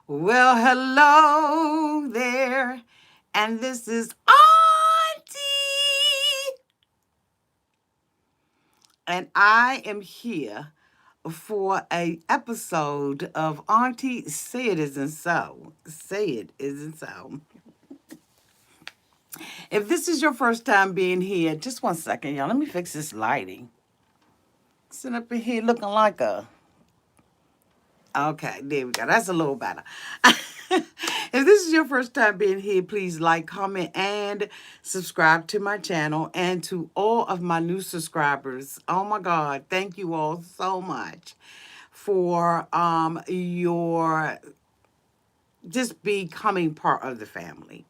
Well, hello there, and this is Auntie, and I am here for a episode of Auntie Say It Isn't So. Say It Isn't So. If this is your first time being here, just one second, y'all. Let me fix this lighting. Sitting up in here looking like a... Okay, there we go. That's a little better. If this is your first time being here, please like, comment, and subscribe to my channel. And to all of my new subscribers, oh my God, thank you all so much for your just becoming part of the family.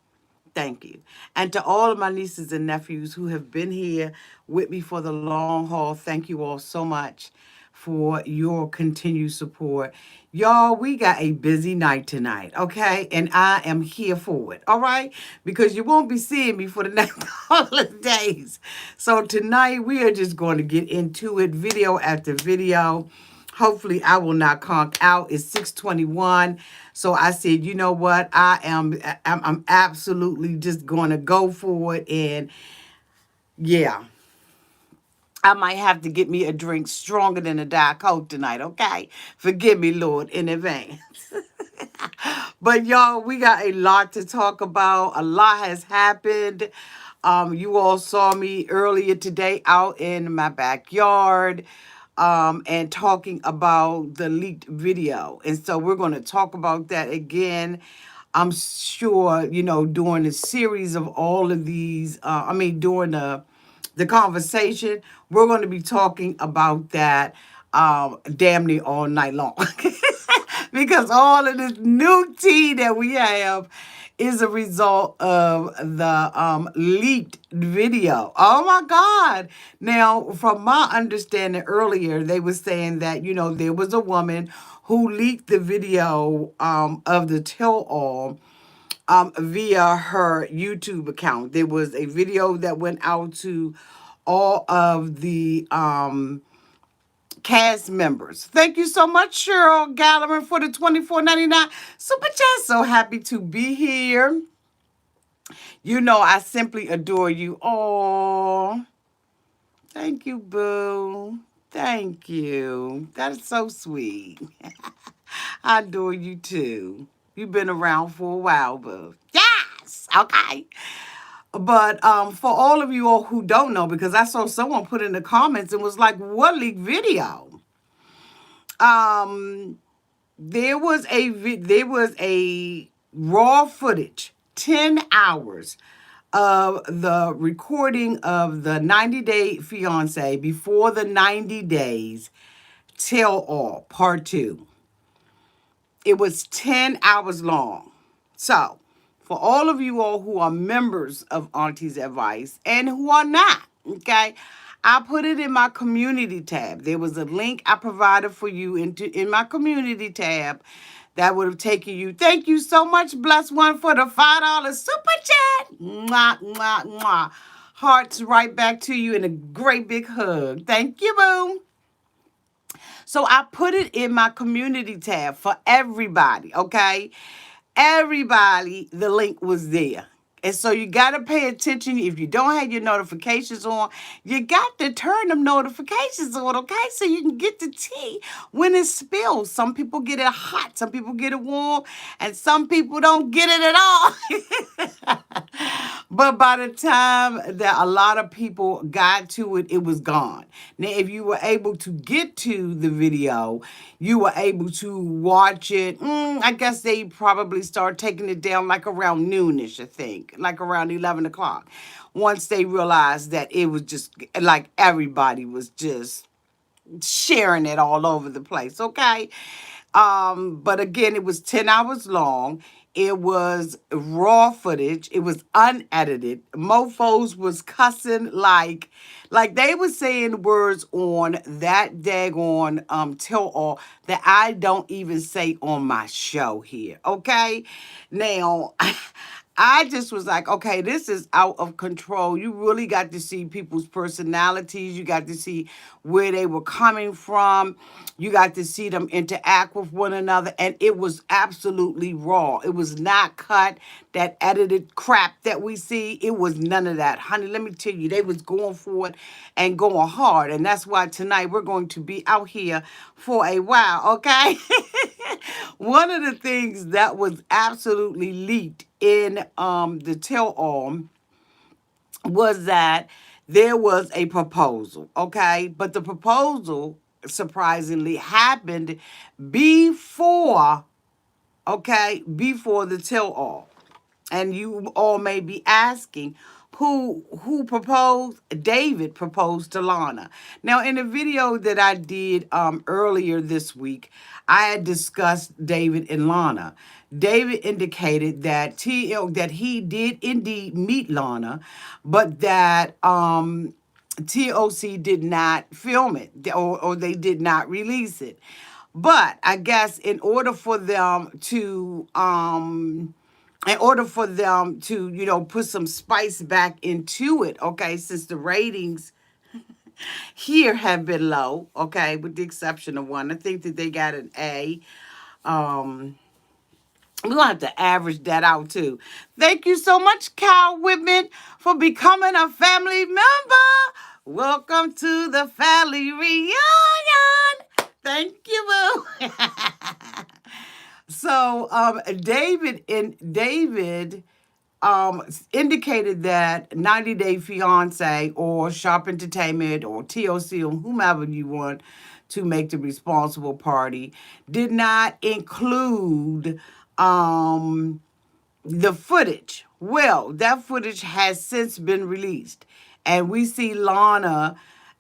Thank you. And to all of my nieces and nephews who have been here with me for the long haul, thank you all so much for your continued support. Y'all, we got a busy night tonight, okay? And I am here for it, all right? Because you won't be seeing me for the next couple of days. So tonight we are just going to get into it, video after video. Hopefully I will not conk out. It's 6:21. So I said, you know what? I'm absolutely just going to go for it. And yeah, I might have to get me a drink stronger than a Diet Coke tonight, okay? Forgive me, Lord, in advance. But y'all, we got a lot to talk about. A lot has happened. You all saw me earlier today out in my backyard and talking about the leaked video. And so we're going to talk about that again. I'm sure, during the series of all of these, during the conversation, we're going to be talking about that damn near all night long. Because all of this new tea that we have is a result of the leaked video. Oh my God. Now, from my understanding earlier, they were saying that, there was a woman who leaked the video of the tell-all via her YouTube account. There was a video that went out to all of the cast members. Thank you so much, Cheryl Gallerin, for the $24.99 super chat. So happy to be here. I simply adore you. Oh, thank you, boo. Thank you. That is so sweet. I adore you too. You've been around for a while, boo. Yes. Okay. But for all of you all who don't know, because I saw someone put in the comments and was like, what leaked video? There was a raw footage, 10 hours of the recording of the 90-day fiance before the 90 days tell all part 2. It was 10 hours long. So, for all of you all who are members of Auntie's Advice and who are not, okay, I put it in my community tab. There was a link I provided for you in my community tab that would have taken you. Thank you so much, blessed one, for the $5 super chat. Mwah, mwah, mwah. Hearts right back to you and a great big hug. Thank you, boo. So I put it in my community tab for everybody, okay? Everybody, the link was there. And so you got to pay attention. If you don't have your notifications on, you got to turn them notifications on, okay? So you can get the tea when it spills. Some people get it hot, some people get it warm, and some people don't get it at all. But by the time that a lot of people got to it, it was gone. Now, if you were able to get to the video, you were able to watch it. I guess they probably started taking it down like around noonish, I think, like around 11 o'clock. Once they realized that it was just like everybody was just sharing it all over the place, okay? But again, it was 10 hours long. It was raw footage. It was unedited. Mofos was cussing like they were saying words on that daggone tell all that I don't even say on my show here. Okay? Now, I just was like, okay, this is out of control. You really got to see people's personalities. You got to see where they were coming from. You got to see them interact with one another. And it was absolutely raw. It was not cut, that edited crap that we see. It was none of that. Honey, let me tell you, they was going for it and going hard. And that's why tonight we're going to be out here for a while, okay? One of the things that was absolutely leaked in the tell-all was that there was a proposal, okay? But the proposal surprisingly happened before, okay, before the tell-all. And you all may be asking, who proposed? David proposed to Lana. Now, in a video that I did earlier this week, I had discussed David and Lana. David indicated that that he did indeed meet Lana, but that TOC did not film it, or they did not release it. But I guess in order for them to, put some spice back into it, okay, since the ratings here have been low, okay, with the exception of one. I think that they got an A. We're going to have to average that out too. Thank you so much, Cal Whitman, for becoming a family member. Welcome to the family reunion. Thank you, boo. So David indicated that 90 Day Fiance or Sharp Entertainment or TOC or whomever you want to make the responsible party did not include the footage. Well, that footage has since been released, and we see Lana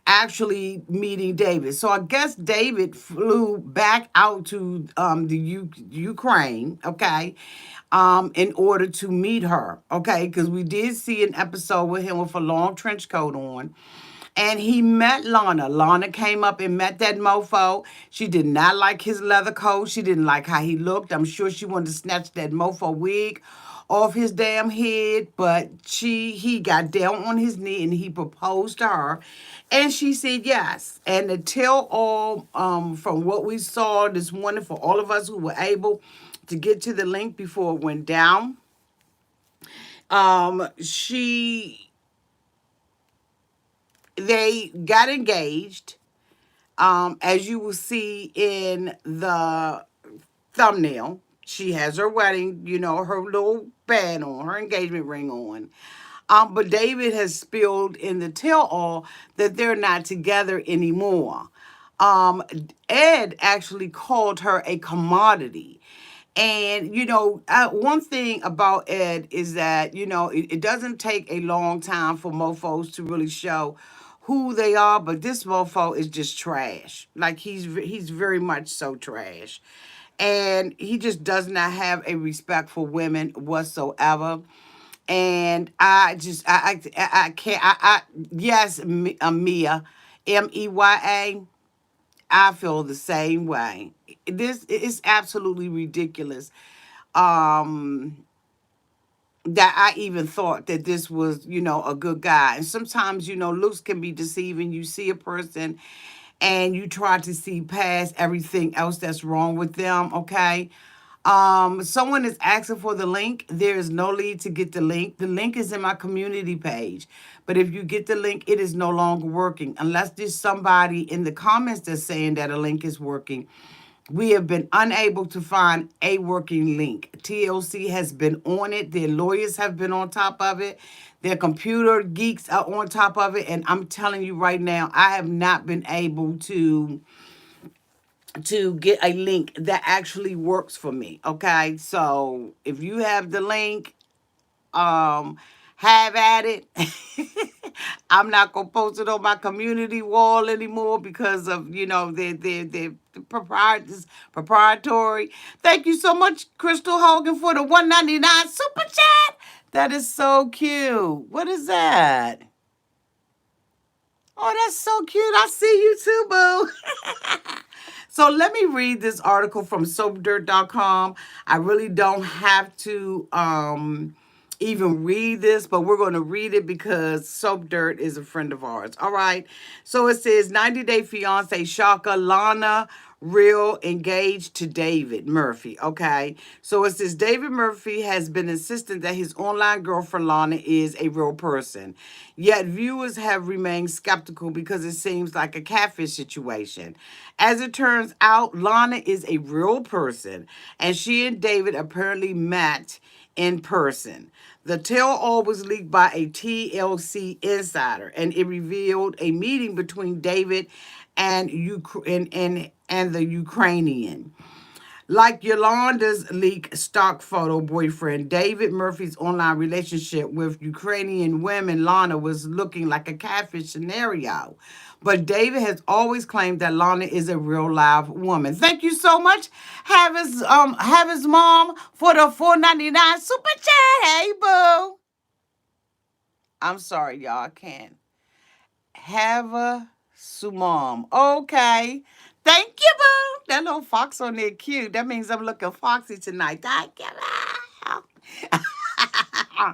actually meeting David. So I guess David flew back out to Ukraine, okay, in order to meet her, okay, because we did see an episode with him with a long trench coat on. And he met Lana. Lana came up and met that mofo. She did not like his leather coat. She didn't like how he looked. I'm sure she wanted to snatch that mofo wig off his damn head. But he got down on his knee and he proposed to her. And she said yes. And to tell all from what we saw this morning, for all of us who were able to get to the link before it went down, they got engaged, as you will see in the thumbnail. She has her wedding, her little band on, her engagement ring on. But David has spilled in the tell-all that they're not together anymore. Ed actually called her a commodity. And, one thing about Ed is that, it doesn't take a long time for mofos to really show who they are, but this mofo is just trash. Like, he's very much so trash. And he just does not have a respect for women whatsoever. And I can't, yes, Mia, MEYA. I feel the same way. This is absolutely ridiculous. That I even thought that this was, a good guy. And sometimes, looks can be deceiving. You see a person and you try to see past everything else that's wrong with them, okay? Someone is asking for the link. There is no need to get the link. The link is in my community page. But if you get the link, it is no longer working. Unless there's somebody in the comments that's saying that a link is working. We have been unable to find a working link. TLC has been on it. Their lawyers have been on top of it. Their computer geeks are on top of it. And I'm telling you right now, I have not been able to get a link that actually works for me. Okay. So if you have the link, have at it. I'm not gonna post it on my community wall anymore because of their proprietary. Thank you so much, Crystal Hogan, for the $1.99 super chat. That is so cute. What is that? Oh, that's so cute. I see you too, boo. So let me read this article from soapdirt.com. I really don't have to even read this, but we're going to read it because Soap Dirt is a friend of ours. All right. So it says 90 Day Fiance shocker Lana real engaged to David Murphy. Okay. So it says David Murphy has been insistent that his online girlfriend Lana is a real person. Yet viewers have remained skeptical because it seems like a catfish situation. As it turns out, Lana is a real person, and she and David apparently met in person. The tell-all was leaked by a TLC insider, and it revealed a meeting between David and the Ukrainian. Like Yolanda's leaked stock photo boyfriend, David Murphy's online relationship with Ukrainian women Lana was looking like a catfish scenario. But David has always claimed that Lana is a real live woman. Thank you so much, have his mom for the 4.99 super chat. Hey boo. I'm sorry, y'all. I can't. Have a sumam. Okay. Thank you, boo. That little fox on there cute. That means I'm looking foxy tonight. Thank you, boo.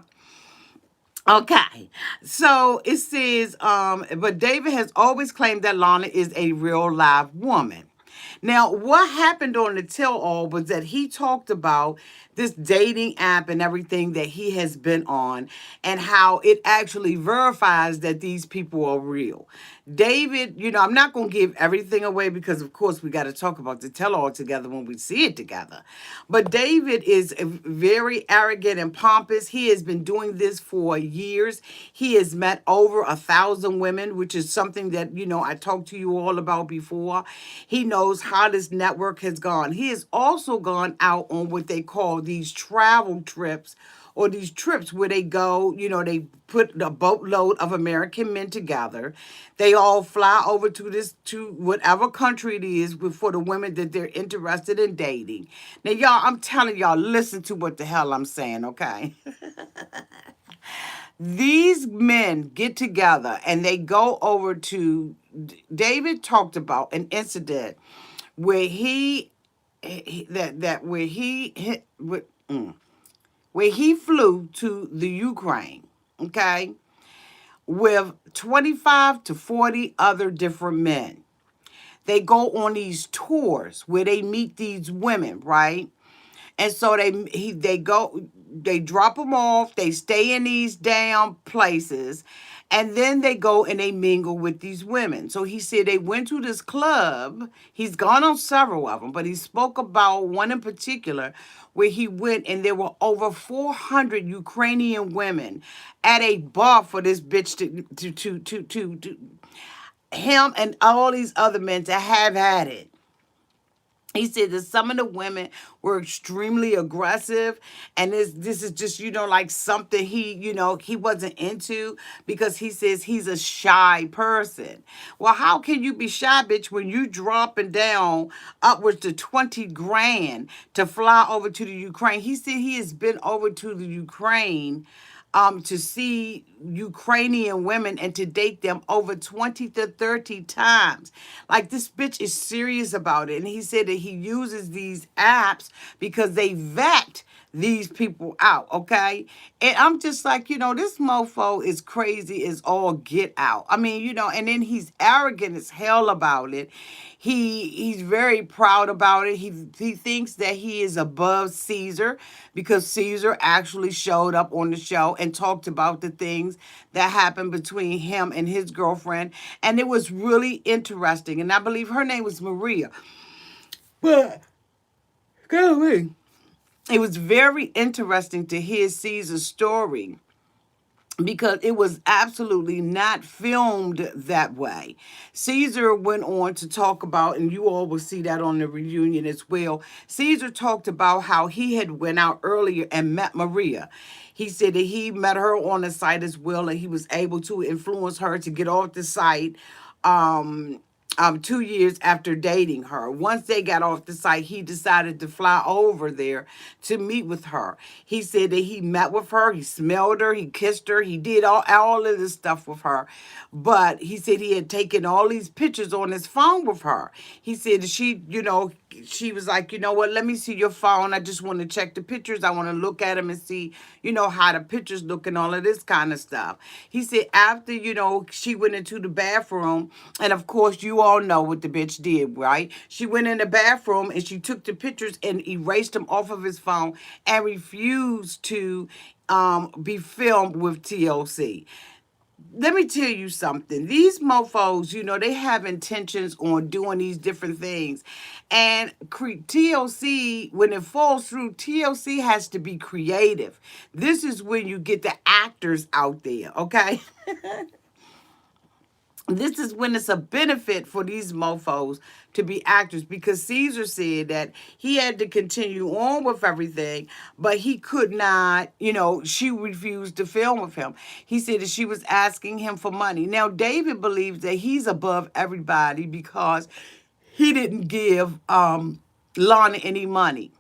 Okay. So it says, but David has always claimed that Lana is a real live woman. Now, what happened on the tell all was that he talked about this dating app and everything that he has been on and how it actually verifies that these people are real. David, I'm not going to give everything away because, of course, we got to talk about the tell all together when we see it together. But David is very arrogant and pompous. He has been doing this for years. He has met over 1,000 women, which is something that, I talked to you all about before. He knows how this network has gone. He has also gone out on what they call these travel trips or these trips where they go, they put a boatload of American men together. They all fly over to whatever country it is for the women that they're interested in dating. Now, y'all, I'm telling y'all, listen to what the hell I'm saying, okay? These men get together and they go over to, David talked about an incident where where he flew to the Ukraine, okay, with 25 to 40 other different men. They go on these tours where they meet these women, right? And so they drop them off, they stay in these damn places, and then they go and they mingle with these women. So he said they went to this club. He's gone on several of them, but he spoke about one in particular where he went and there were over 400 Ukrainian women at a bar for this bitch to him and all these other men to have at it. He said that some of the women were extremely aggressive, and this is just like something he wasn't into because he says he's a shy person. Well, how can you be shy, bitch, when you dropping down upwards to 20 grand to fly over to the Ukraine? He said he has been over to the Ukraine to see Ukrainian women and to date them over 20 to 30 times. Like, this bitch is serious about it. And he said that he uses these apps because they vet these people out, okay? And I'm just like, this mofo is crazy as all get out. I mean, and then he's arrogant as hell about it. He's very proud about it. He thinks that he is above Caesar because Caesar actually showed up on the show and talked about the things that happened between him and his girlfriend. And it was really interesting. And I believe her name was Maria. But, golly, it was very interesting to hear Caesar's story because it was absolutely not filmed that way. Caesar went on to talk about, and you all will see that on the reunion as well. Caesar talked about how he had went out earlier and met Maria. He said that he met her on the site as well, and he was able to influence her to get off the site. 2 years after dating her. Once they got off the site, he decided to fly over there to meet with her. He said that he met with her, he smelled her, he kissed her, he did all of this stuff with her. But he said he had taken all these pictures on his phone with her. He said that she, she was like, you know what, let me see your phone. I just want to check the pictures. I want to look at them and see, how the pictures look and all of this kind of stuff. He said after, she went into the bathroom, and of course, you all know what the bitch did, right? She went in the bathroom and she took the pictures and erased them off of his phone and refused to be filmed with TLC. Let me tell you something. These mofos, they have intentions on doing these different things. And TLC, when it falls through, TLC has to be creative. This is when you get the actors out there, okay? This is when it's a benefit for these mofos to be actors, because Caesar said that he had to continue on with everything, but he could not, she refused to film with him. He said that she was asking him for money. Now, David believes that he's above everybody because he didn't give Lana any money.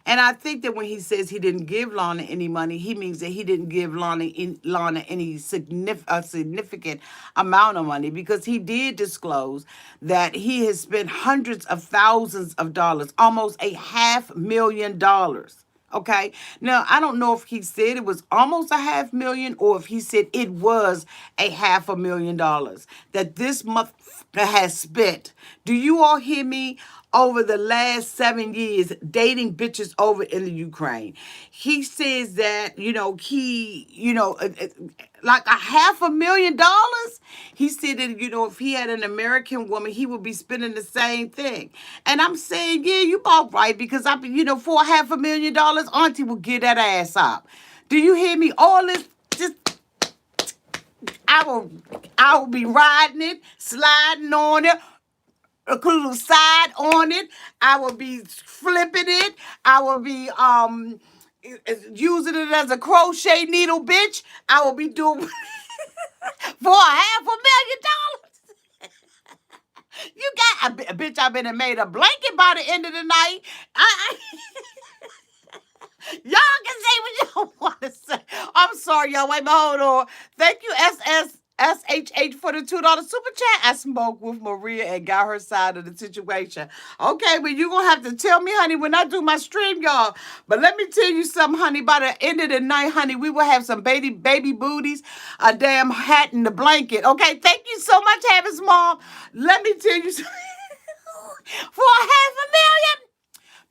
And I think that when he says he didn't give Lana any money, he means that he didn't give Lana any significant amount of money, because he did disclose that he has spent hundreds of thousands of dollars, almost $500,000. Okay. Now, I don't know if he said it was almost $500,000 or if he said it was $500,000 that this month has spent. Do you all hear me? Over the last 7 years, dating bitches over in the Ukraine. He says that, like $500,000. He said that, if he had an American woman, he would be spending the same thing. And I'm saying, yeah, you both right, because for $500,000, Auntie will get that ass up. Do you hear me? All this, just I will be riding it, sliding on it, a little side on it. I will be flipping it. I will be using it as a crochet needle, bitch. I will be doing for $500,000. You got a bitch. I've been and made a blanket by the end of the night. Y'all can say what y'all want to say. I'm sorry, y'all. Wait, hold on. Thank you, SHH, for the $2 super chat. I smoked with Maria and got her side of the situation. Okay, but you're going to have to tell me, honey, when I do my stream, y'all. But let me tell you something, honey. By the end of the night, honey, we will have some baby booties, a damn hat, and the blanket. Okay, thank you so much, Havis Mom. Let me tell you something. For $500,000.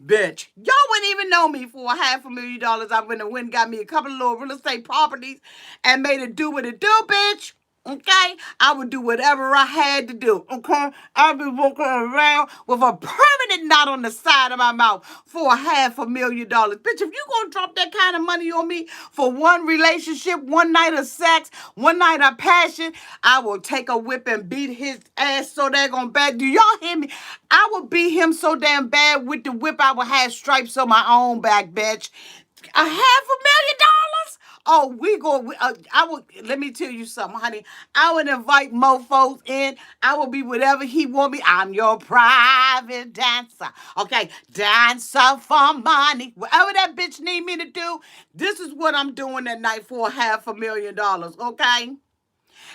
Bitch, y'all wouldn't even know me for $500,000. I went and got me a couple of little real estate properties and made it do what it do, bitch. Okay? I would do whatever I had to do. Okay? I'd be walking around with a permanent knot on the side of my mouth for $500,000. Bitch, if you gonna drop that kind of money on me for one relationship, one night of sex, one night of passion, I will take a whip and beat his ass so daggone bad. Do y'all hear me? I will beat him so damn bad with the whip I will have stripes on my own back, bitch. $500,000? Oh, I would, let me tell you something, honey. I would invite mofos in. I will be whatever he want me. I'm your private dancer. Okay, dancer for money. Whatever that bitch need me to do, this is what I'm doing that night for $500,000, okay?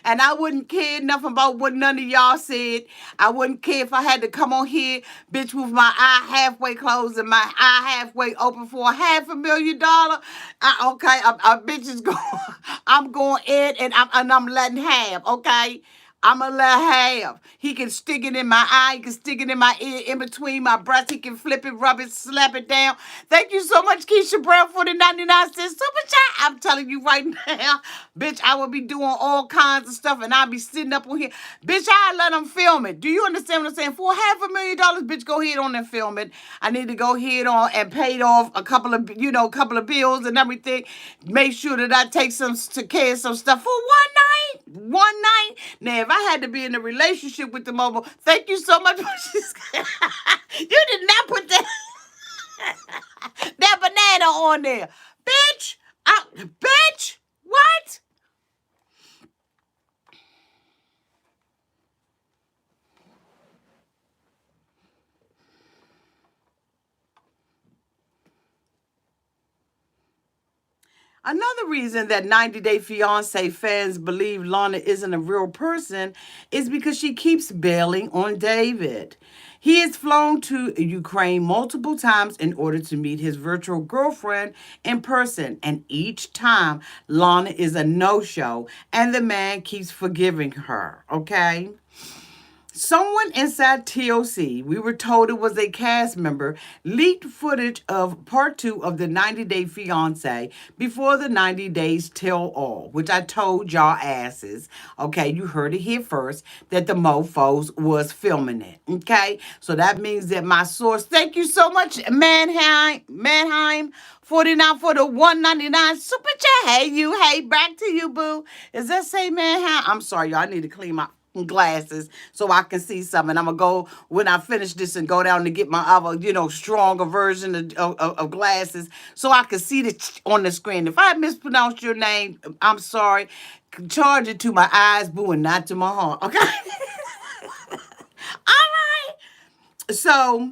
And I wouldn't care nothing about what none of y'all said. I wouldn't care if I had to come on here, bitch, with my eye halfway closed and my eye halfway open for $500,000. Okay, bitch is going. I'm going in and I'm letting have. Okay. I'ma let have. He can stick it in my eye. He can stick it in my ear, in between my breasts. He can flip it, rub it, slap it down. Thank you so much, Keisha Brown, for the 99-cent super chat. I'm telling you right now, bitch, I will be doing all kinds of stuff, and I'll be sitting up on here. Bitch, I let them film it. Do you understand what I'm saying? For $500,000, bitch, go ahead on and film it. I need to go ahead on and pay off a couple of bills and everything. Make sure that I take to care of some stuff for one night. One night. Now, if I had to be in a relationship with the mobile, thank you so much. You did not put that banana on there. Bitch. Bitch. What? Another reason that 90 Day Fiance fans believe Lana isn't a real person is because she keeps bailing on David. He has flown to Ukraine multiple times in order to meet his virtual girlfriend in person, and each time Lana is a no show, and the man keeps forgiving her, okay? Someone inside TOC, we were told it was a cast member, leaked footage of part two of the 90 Day Fiance before the 90 Days Tell All, which I told y'all asses. Okay, you heard it here first that the mofos was filming it. Okay, so that means that my source, thank you so much, Manheim 49 for the 199 super chat. Hey, you, hey, back to you, boo. Is that say Manheim? I'm sorry, y'all. I need to clean my glasses so I can see something. I'm gonna go when I finish this and go down to get my other, stronger version of glasses so I can see it on the screen. If I mispronounced your name, I'm sorry. Charge it to my eyes, boo, and not to my heart. Okay. All right. So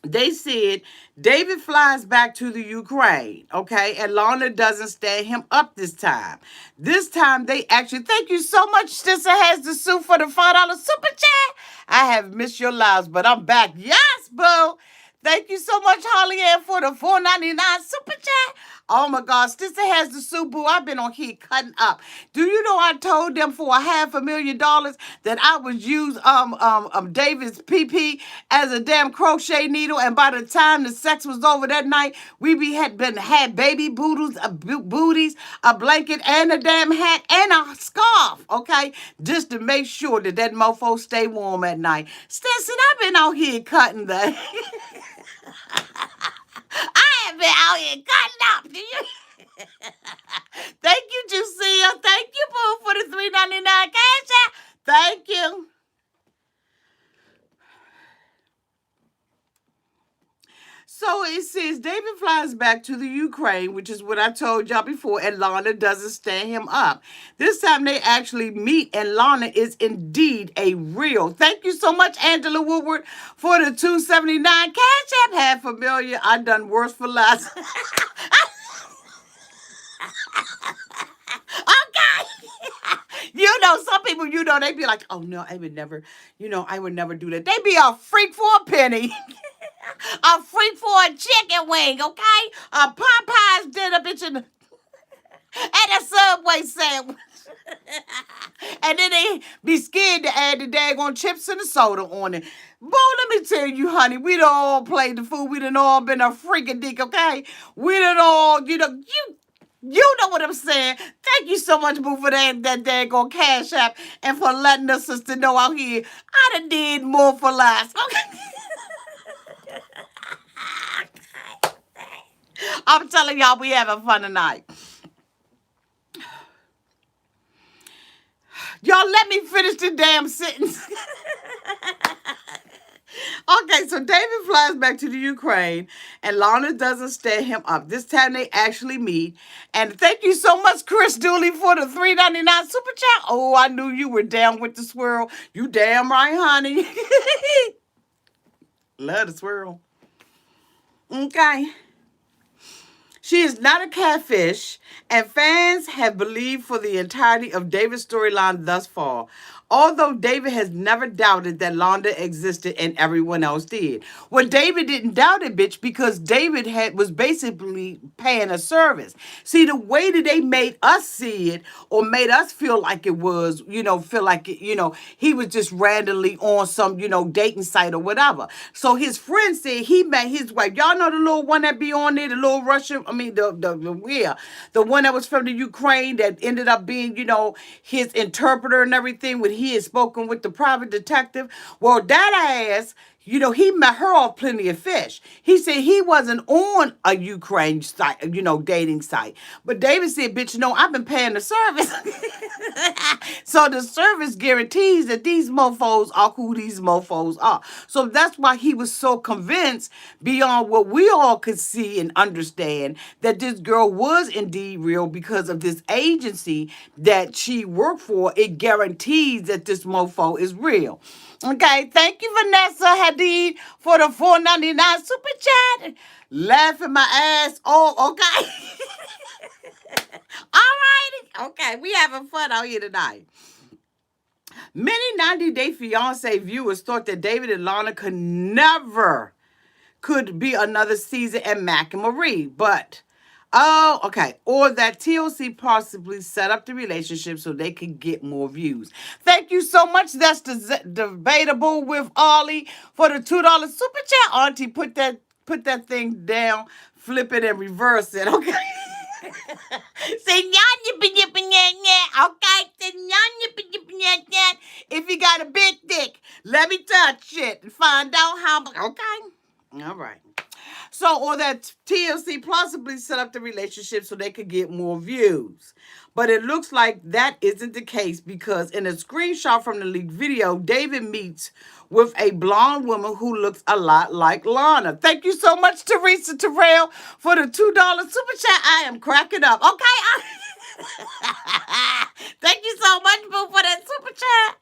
they said David flies back to the Ukraine, okay, and Lana doesn't stand him up this time. This time they actually, thank you so much, Sister Has the Suit for the $5 super chat. I have missed your lives, but I'm back. Yes, boo. Thank you so much, Holly Ann, for the $4.99 super chat. Oh my God, Sister Has the Suit, boo. I've been on here cutting up. Do you know I told them for $500,000 that I would use David's PP as a damn crochet needle, and by the time the sex was over that night, had baby booties, a blanket, and a damn hat and a scarf, okay, just to make sure that that mofo stay warm at night. Stetson, I've been out here cutting the. I have been out here cutting up. Do you? Thank you, Jucia. Thank you, Boo, for the $3.99 cash app. Thank you. So it says David flies back to the Ukraine, which is what I told y'all before, and Lana doesn't stand him up. This time they actually meet, and Lana is indeed a real. Thank you so much, Angela Woodward, for the $2.79 cash app. $500,000. I done worse for less. Okay. Some people, they be like, oh no, I would never, I would never do that. They be a freak for a penny. A freak for a chicken wing, okay? A Popeye's dinner, bitch, and a Subway sandwich. And then they be scared to add the daggone chips and the soda on it. Boy, let me tell you, honey, we done all played the fool. We done all been a freaking dick, okay? We done all, you know what I'm saying. Thank you so much, boo, for that daggone cash app and for letting us sister know out here. I done did more for less, okay? I'm telling y'all, we having fun tonight. Y'all let me finish the damn sentence. Okay, so David flies back to the Ukraine, and Lana doesn't stand him up. This time they actually meet. And thank you so much, Chris Dooley, for the $3.99 super chat. Oh, I knew you were down with the swirl. You damn right, honey. Love the swirl. Okay. She is not a catfish, and fans have believed for the entirety of David's storyline thus far. Although David has never doubted that Lana existed and everyone else did. Well, David didn't doubt it, bitch, because David was basically paying a service. See, the way that they made us see it or made us feel like it was, feel like it, he was just randomly on some, dating site or whatever. So his friend said he met his wife. Y'all know the little one that be on there, the little Russian, the one that was from the Ukraine that ended up being, his interpreter and everything when he had spoken with the private detective. Well, that ass, he met her off Plenty of Fish. He said he wasn't on a Ukraine site, dating site. But David said, bitch, no, I've been paying the service. So the service guarantees that these mofos are who these mofos are. So that's why he was so convinced beyond what we all could see and understand that this girl was indeed real because of this agency that she worked for. It guarantees that this mofo is real. Okay, thank you, Vanessa Hadid, for the $4.99 super chat. Laughing my ass off, okay? Okay, we having fun out here tonight. Many 90 Day Fiance viewers thought that David and Lana could be another season and Mac and Marie, but oh, okay. Or that TLC possibly set up the relationship so they could get more views. Thank you so much. That's debatable with Ollie for the $2 super chat. Auntie, put that thing down, flip it and reverse it. Okay. Say okay. Say if you got a big dick, let me touch it and find out how. Okay. All right. So, or that TLC possibly set up the relationship so they could get more views. But it looks like that isn't the case because in a screenshot from the leaked video, David meets with a blonde woman who looks a lot like Lana. Thank you so much, Teresa Terrell, for the $2 super chat. I am cracking up. Okay. Thank you so much, Boo, for that super chat.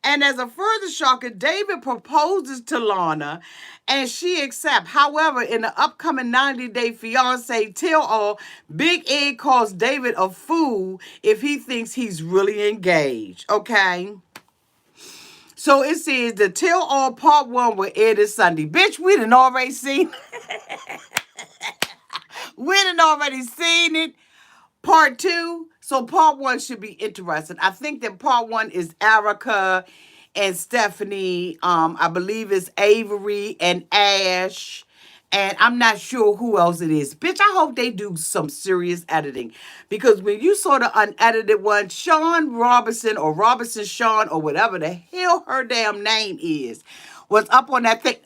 And as a further shocker, David proposes to Lana and she accepts. However, in the upcoming 90 Day Fiance Tell All, Big Ed calls David a fool if he thinks he's really engaged. Okay? So it says the Tell All Part 1 will air this Sunday. Bitch, we done already seen we done already seen it. Part 2. So part 1 should be interesting. I think that part 1 is Erica and Stephanie. I believe it's Avery and Ash. And I'm not sure who else it is. Bitch, I hope they do some serious editing. Because when you saw the unedited one, Sean Robinson or Robinson Sean or whatever the hell her damn name is, was up on that thing.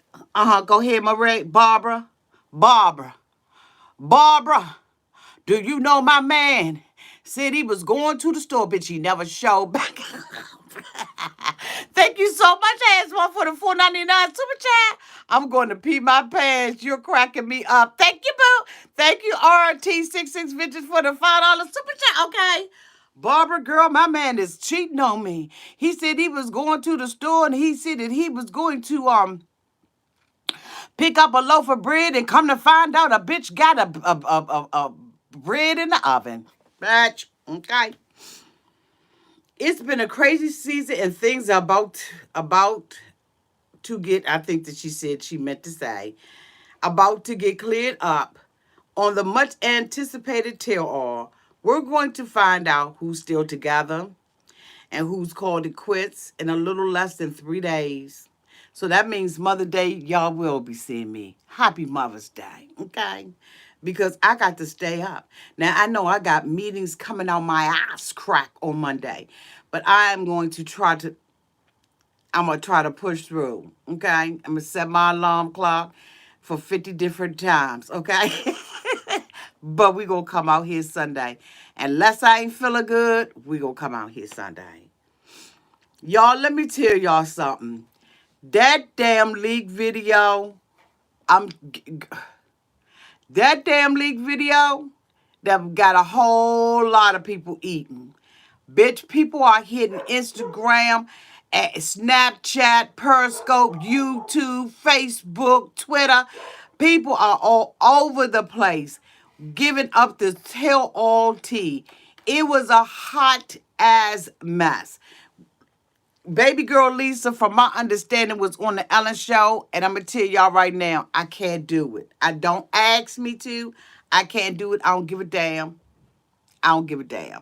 Go ahead, Marie. Barbara. Do you know my man? Said he was going to the store, bitch. He never showed back. Thank you so much, Asma, for the $4.99 super chat. I'm going to pee my pants. You're cracking me up. Thank you, boo. Thank you, RT66 Bitches, for the $5 super chat. Okay. Barbara, girl, my man is cheating on me. He said he was going to the store and he said that he was going to pick up a loaf of bread and come to find out a bitch got a bread in the oven. Bitch. Okay. It's been a crazy season and things are about to get, I think that she said she meant to say, about to get cleared up on the much anticipated tell all. We're going to find out who's still together and who's called it quits in a little less than 3 days. So that means Mother Day, y'all will be seeing me. Happy Mother's Day, okay? Because I got to stay up. Now, I know I got meetings coming out my ass crack on Monday, but I'm going to try to push through, okay? I'm going to set my alarm clock for 50 different times, okay? But we going to come out here Sunday. Unless I ain't feeling good, we going to come out here Sunday. Y'all, let me tell y'all something. That damn leak video, that damn leak video that got a whole lot of people eating. Bitch, people are hitting Instagram, Snapchat, Periscope, YouTube, Facebook, Twitter. People are all over the place giving up the tell all tea. It was a hot ass mess. Baby girl Lisa, from my understanding, was on the Ellen show, and I'm going to tell y'all right now, I can't do it. I don't ask me to. I can't do it. I don't give a damn. I don't give a damn.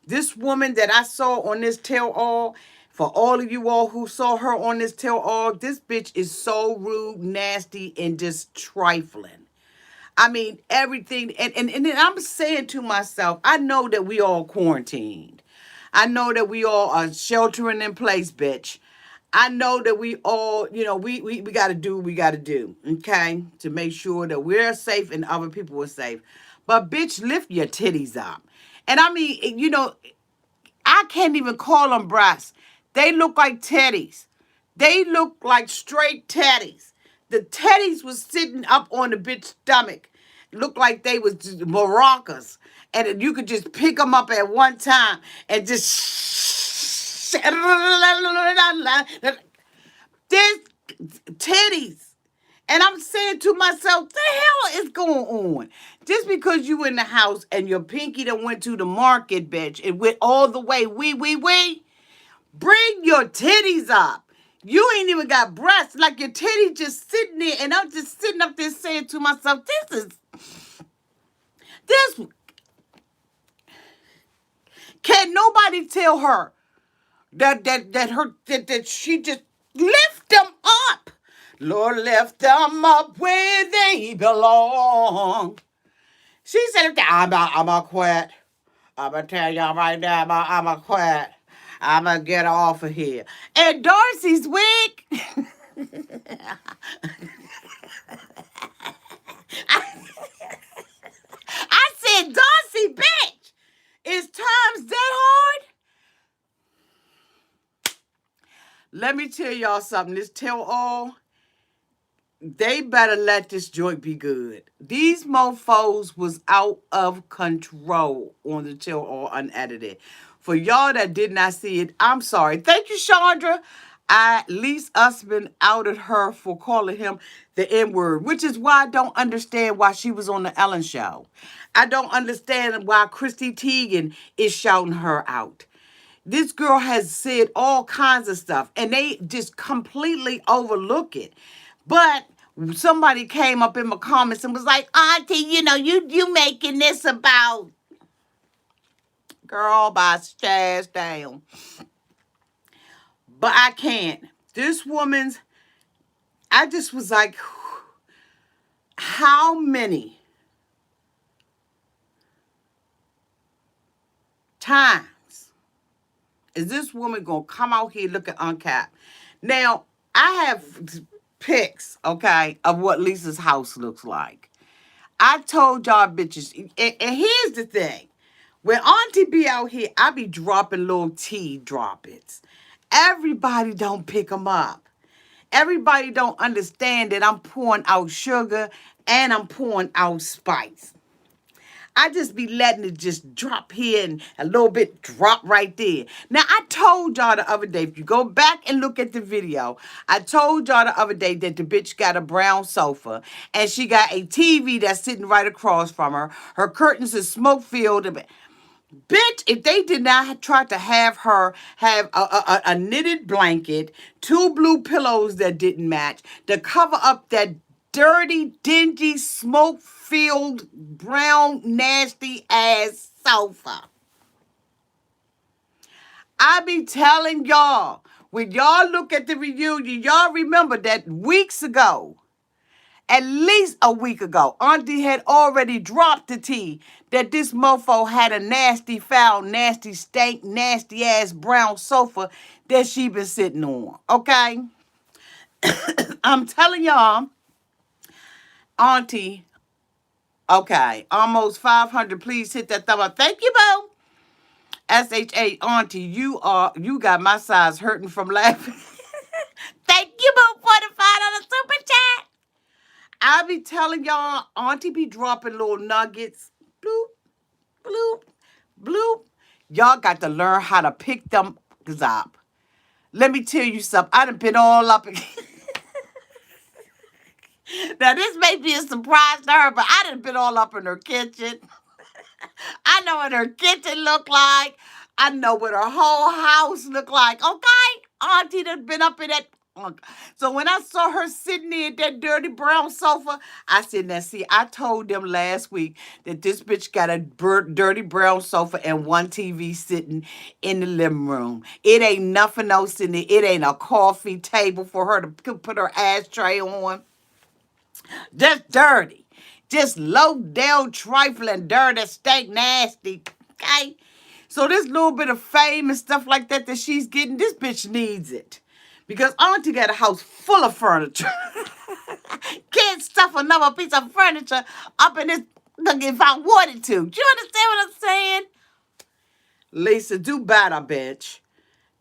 This woman that I saw on this tell all, for all of you all who saw her on this tell all, this bitch is so rude, nasty, and just trifling. I mean, everything. And then I'm saying to myself, I know that we all quarantined. I know that we all are sheltering in place, bitch. I know that we all, we got to do what we got to do, okay, to make sure that we're safe and other people are safe. But, bitch, lift your titties up. And I mean, I can't even call them breasts. They look like teddies. They look like straight teddies. The teddies was sitting up on the bitch's stomach. Looked like they was maracas. And you could just pick them up at one time and just... There's teddies. And I'm saying to myself, the hell is going on? Just because you in the house and your pinky done went to the market, bitch, and went all the way, we, bring your titties up. You ain't even got breasts. Like your titty just sitting there. And I'm just sitting up there saying to myself, this, can nobody tell her that she just lift them up. Lord, lift them up where they belong. She said, I'm a quit. I'm going to tell y'all right now, I'm a quit. I'm going to get off of here. And Darcy's wig. I said, Darcy, bitch, is times that hard? Let me tell y'all something. This tell all, they better let this joint be good. These mofos was out of control on the Till All Unedited. For y'all that did not see it, I'm sorry. Thank you, Chandra. At least Usman outed her for calling him the N-word, which is why I don't understand why she was on the Ellen show. I don't understand why Christy Teigen is shouting her out. This girl has said all kinds of stuff and they just completely overlook it. But somebody came up in my comments and was like, Auntie, you making this about, girl, by stash down. But I can't. This woman's, I just was like, how many times is this woman going to come out here looking uncapped? Now, I have pics, okay, of what Lisa's house looks like. I told y'all bitches, and here's the thing. When Auntie be out here, I be dropping little tea droppings. Everybody don't pick them up. Everybody don't understand that I'm pouring out sugar and I'm pouring out spice. I just be letting it just drop here and a little bit drop right there. Now, I told y'all the other day, if you go back and look at the video, I told y'all the other day that the bitch got a brown sofa and she got a TV that's sitting right across from her. Her curtains is smoke filled. Bitch, if they did not try to have her have a knitted blanket, two blue pillows that didn't match, to cover up that dirty, dingy, smoke-filled, brown, nasty-ass sofa. I be telling y'all, when y'all look at the reunion, y'all remember that weeks ago, at least a week ago, Auntie had already dropped the tea that this mofo had a nasty, foul, nasty, stank, nasty-ass brown sofa that she been sitting on, okay? I'm telling y'all, Auntie, okay, almost 500. Please hit that thumb up. Thank you, Bo. SHA, Auntie, you got my size hurting from laughing. Thank you, Bo, for the $5 super chat. I be telling y'all, Auntie be dropping little nuggets. Bloop, bloop, bloop. Y'all got to learn how to pick them up. Let me tell you something. I done been all up. Now, this may be a surprise to her, but I done been all up in her kitchen. I know what her kitchen look like. I know what her whole house look like. Okay? Auntie done been up in that. So when I saw her sitting there at that dirty brown sofa, I said, now see, I told them last week that this bitch got a dirty brown sofa and one TV sitting in the living room. It ain't nothing else in it. It ain't a coffee table for her to put her ashtray on. Just dirty. Just low down, trifling, dirty, stank, nasty. Okay? So this little bit of fame and stuff like that she's getting, this bitch needs it. Because Auntie got a house full of furniture. Can't stuff another piece of furniture up in this if I wanted to. Do you understand what I'm saying? Lisa, do better, bitch.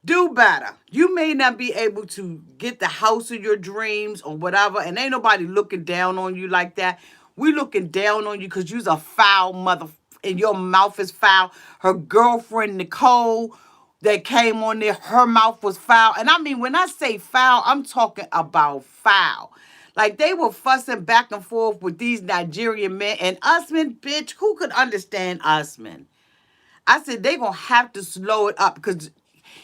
Do better. You may not be able to get the house of your dreams or whatever, and ain't nobody looking down on you like that. We looking down on you because you's a foul mother, and your mouth is foul. Her girlfriend, Nicole, that came on there, her mouth was foul. And I mean, when I say foul, I'm talking about foul. Like they were fussing back and forth with these Nigerian men and Usman, bitch, who could understand Usman? I said they gonna have to slow it up because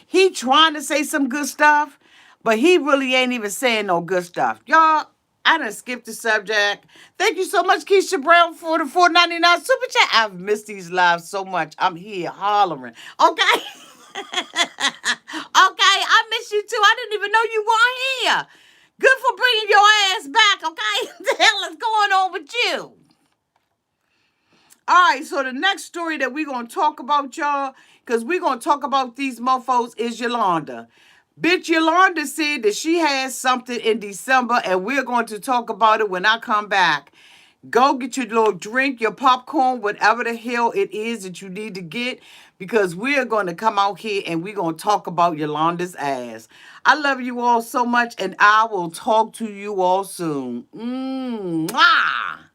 he trying to say some good stuff, but he really ain't even saying no good stuff. Y'all, I done skipped the subject. Thank you so much, Keisha Brown, for the 4.99 super chat. I've missed these lives so much. I'm here hollering. Okay. Okay, I miss you too. I didn't even know you weren't here. Good for bringing your ass back, okay? What the hell is going on with you? All right, so the next story that we're going to talk about, y'all, because we're going to talk about these mofos, is Yolanda. Bitch, Yolanda said that she has something in December, and we're going to talk about it when I come back. Go get your little drink, your popcorn, whatever the hell it is that you need to get, because we're going to come out here and we're going to talk about Yolanda's ass. I love you all so much, and I will talk to you all soon. Mwah!